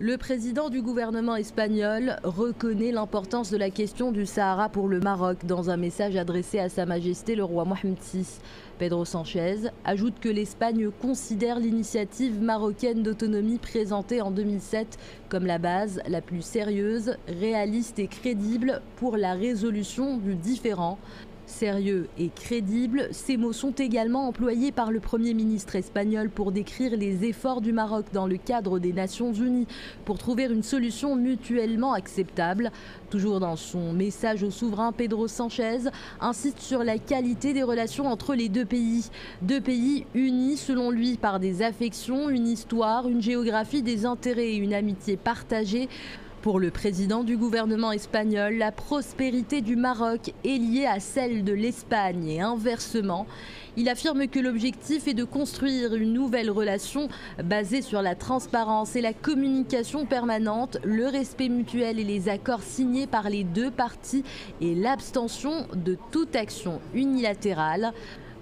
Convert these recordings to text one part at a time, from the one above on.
Le président du gouvernement espagnol reconnaît l'importance de la question du Sahara pour le Maroc dans un message adressé à Sa Majesté le roi Mohamed VI. Pedro Sánchez ajoute que l'Espagne considère l'initiative marocaine d'autonomie présentée en 2007 comme la base la plus sérieuse, réaliste et crédible pour la résolution du différend. Sérieux et crédible, ces mots sont également employés par le Premier ministre espagnol pour décrire les efforts du Maroc dans le cadre des Nations Unies pour trouver une solution mutuellement acceptable. Toujours dans son message au souverain, Pedro Sánchez insiste sur la qualité des relations entre les deux pays. Deux pays unis selon lui par des affections, une histoire, une géographie, des intérêts et une amitié partagée. Pour le président du gouvernement espagnol, la prospérité du Maroc est liée à celle de l'Espagne et inversement. Il affirme que l'objectif est de construire une nouvelle relation basée sur la transparence et la communication permanente, le respect mutuel et les accords signés par les deux parties et l'abstention de toute action unilatérale.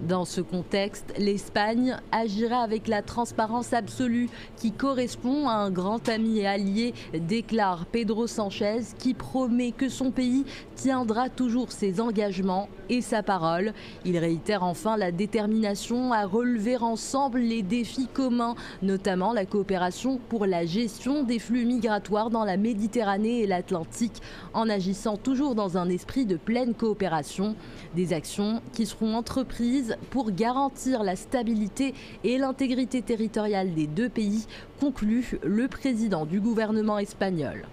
Dans ce contexte, l'Espagne agira avec la transparence absolue qui correspond à un grand ami et allié, déclare Pedro Sánchez, qui promet que son pays tiendra toujours ses engagements et sa parole. Il réitère enfin la détermination à relever ensemble les défis communs, notamment la coopération pour la gestion des flux migratoires dans la Méditerranée et l'Atlantique, en agissant toujours dans un esprit de pleine coopération. Des actions qui seront entreprises pour garantir la stabilité et l'intégrité territoriale des deux pays, conclut le président du gouvernement espagnol.